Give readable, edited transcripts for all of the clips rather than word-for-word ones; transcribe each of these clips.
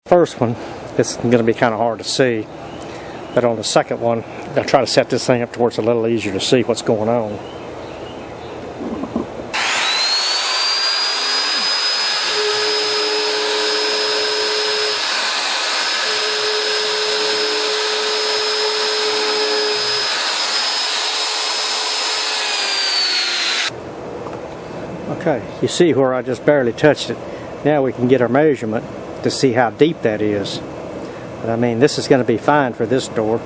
First one, it's going to be kind of hard to see, but on the second one, I'll try to set this thing up to where it's a little easier to see what's going on. Okay, you see where I just barely touched it. Now we can get our measurement to see how deep that is. But I mean, this is going to be fine for this door.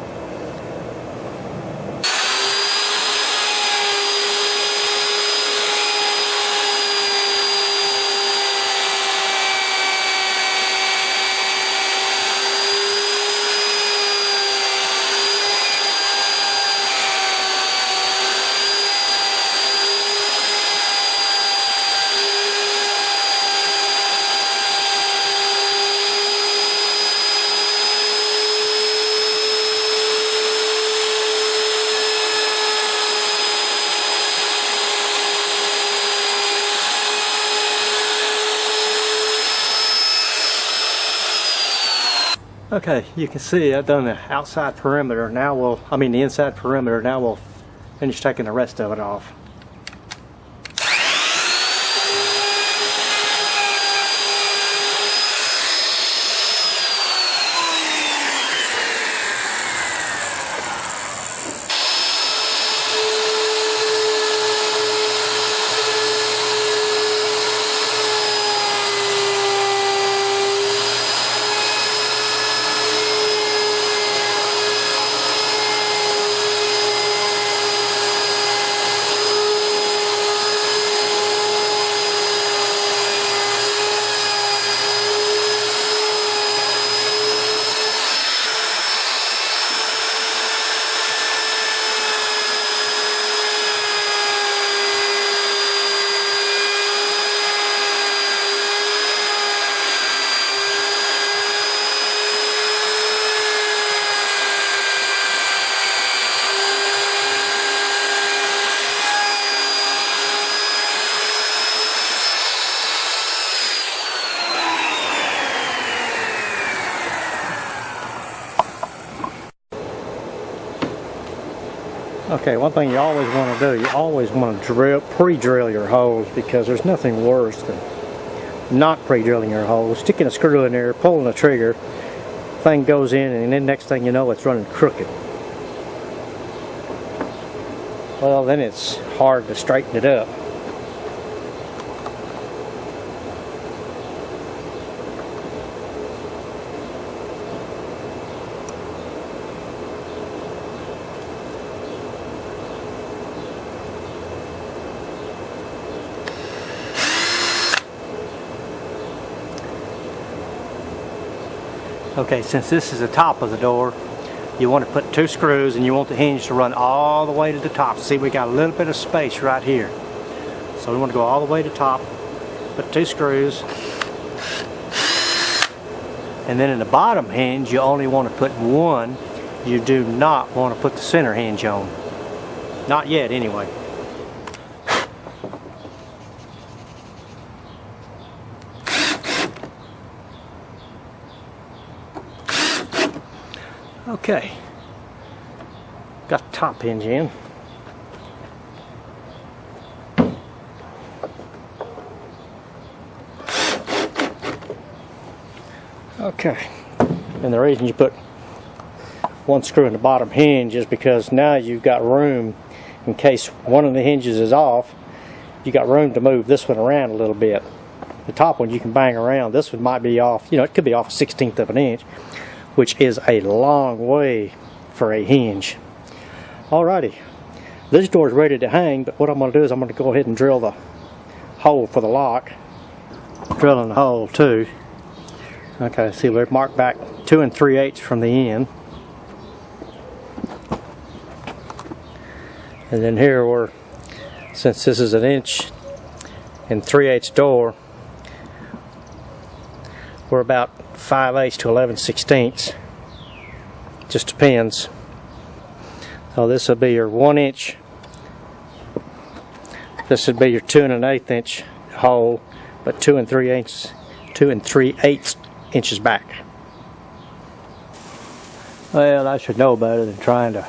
Okay, you can see I've done the outside perimeter. Now the inside perimeter. Now we'll finish taking the rest of it off. Okay, one thing you always want to do, you always want to pre-drill your holes, because there's nothing worse than not pre-drilling your holes, sticking a screw in there, pulling the trigger, thing goes in, and then next thing you know it's running crooked. Well, then it's hard to straighten it up. Okay, since this is the top of the door, you want to put 2 screws, and you want the hinge to run all the way to the top. See, we got a little bit of space right here. So we want to go all the way to the top, put 2 screws, and then in the bottom hinge you only want to put 1. You do not want to put the center hinge on. Not yet, anyway. Okay, got the top hinge in. Okay, and the reason you put 1 screw in the bottom hinge is because now you've got room, in case one of the hinges is off, you got room to move this one around a little bit. The top one you can bang around. This one might be off, you know, it could be off a 1/16 of an inch, which is a long way for a hinge. Alrighty, this door is ready to hang, but what I'm going to do is I'm going to go ahead and drill the hole for the lock. Drilling the hole too. Okay, see, we've marked back 2 3/8 from the end. And then here since this is an 1 3/8 door, we're about 5/8 to 11/16. Just depends. So this will be your 1 inch. This would be your 2 1/8 inch hole, but 2 3/8 inches back. Well, I should know better than trying to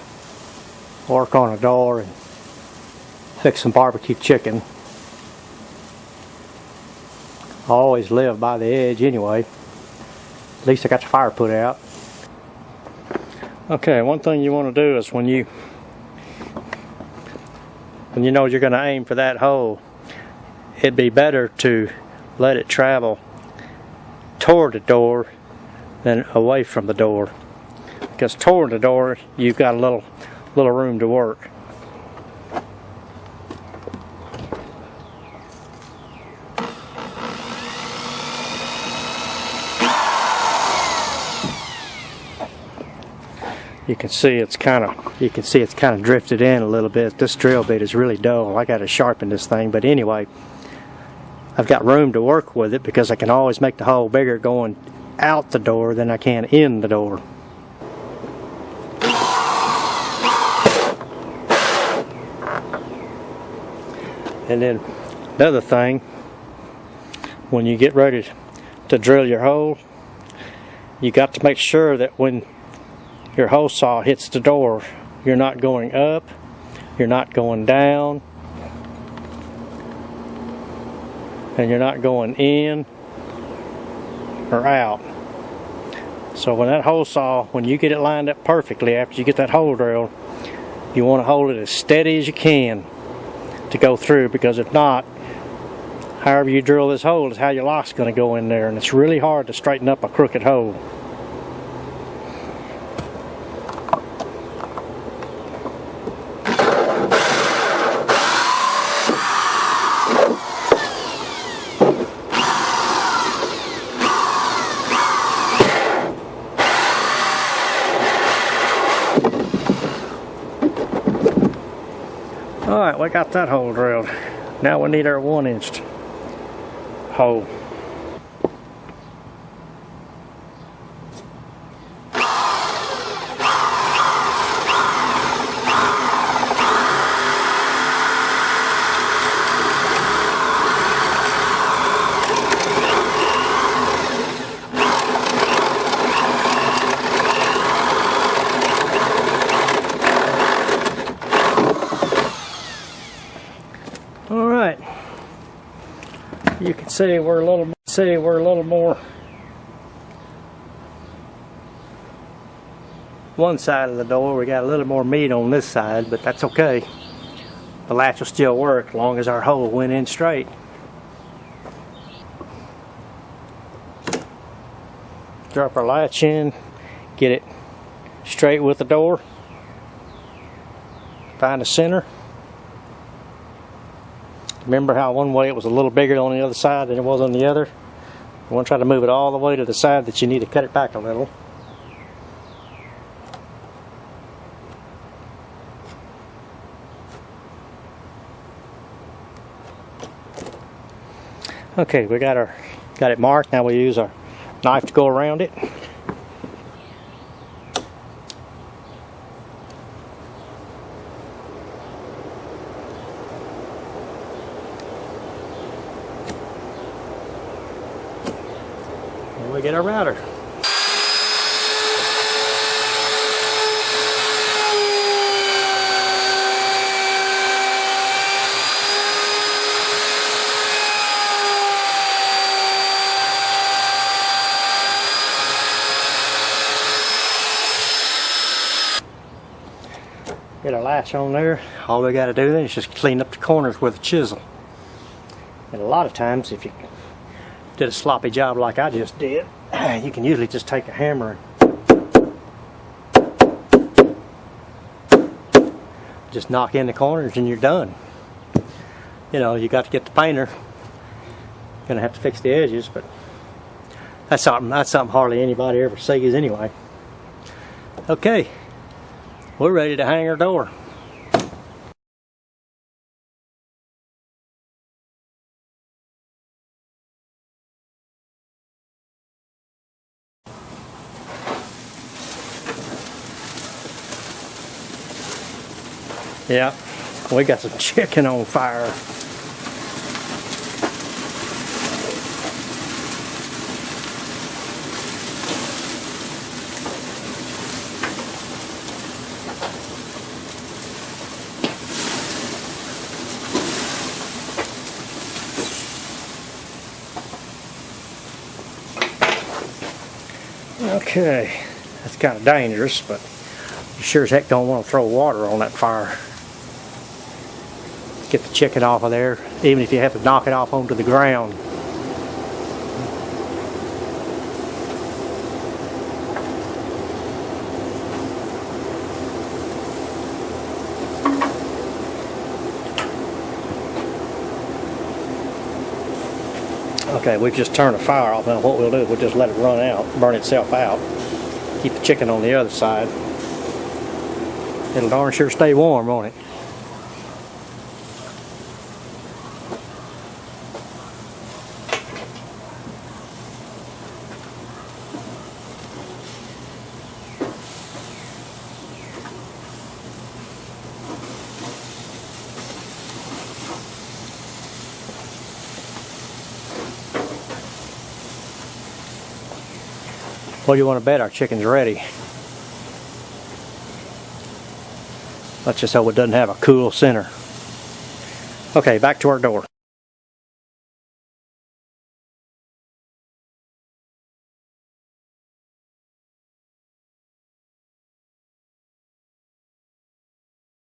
work on a door and fix some barbecue chicken. I always live by the edge anyway. At least I got the fire put out. Okay, one thing you want to do is when you know you're going to aim for that hole, it'd be better to let it travel toward the door than away from the door. Because toward the door, you've got a little room to work. You can see it's kind of drifted in a little bit. This drill bit is really dull. I got to sharpen this thing, but anyway, I've got room to work with it because I can always make the hole bigger going out the door than I can in the door. And then another thing, when you get ready to drill your hole, you got to make sure that when your hole saw hits the door, you're not going up, you're not going down, and you're not going in or out. So when that hole saw, when you get it lined up perfectly after you get that hole drilled, you want to hold it as steady as you can to go through, because if not, however you drill this hole is how your lock's going to go in there, and it's really hard to straighten up a crooked hole. Alright, we got that hole drilled. Now we need our 1-inch hole. Alright, you can see we're a little more one side of the door. We got a little more meat on this side, but that's okay. The latch will still work as long as our hole went in straight. Drop our latch in, get it straight with the door, find the center. Remember how one way it was a little bigger on the other side than it was on the other? You want to try to move it all the way to the side that you need to cut it back a little. Okay, we got it marked. Now we use our knife to go around it. We get our router. Get our latch on there. All we got to do then is just clean up the corners with a chisel. And a lot of times, if you did a sloppy job like I just did, you can usually just take a hammer and just knock in the corners and you're done. You know, you got to get the painter. Gonna have to fix the edges, but that's something hardly anybody ever sees anyway. Okay, we're ready to hang our door. Yeah, we got some chicken on fire. Okay, that's kind of dangerous, but you sure as heck don't want to throw water on that fire. Get the chicken off of there, even if you have to knock it off onto the ground. Okay, we've just turned the fire off. Now what we'll do is we'll just let it run out, burn itself out. Keep the chicken on the other side. It'll darn sure stay warm, won't it? Well, you want to bet our chicken's ready. Let's just hope it doesn't have a cool center. Okay, back to our door.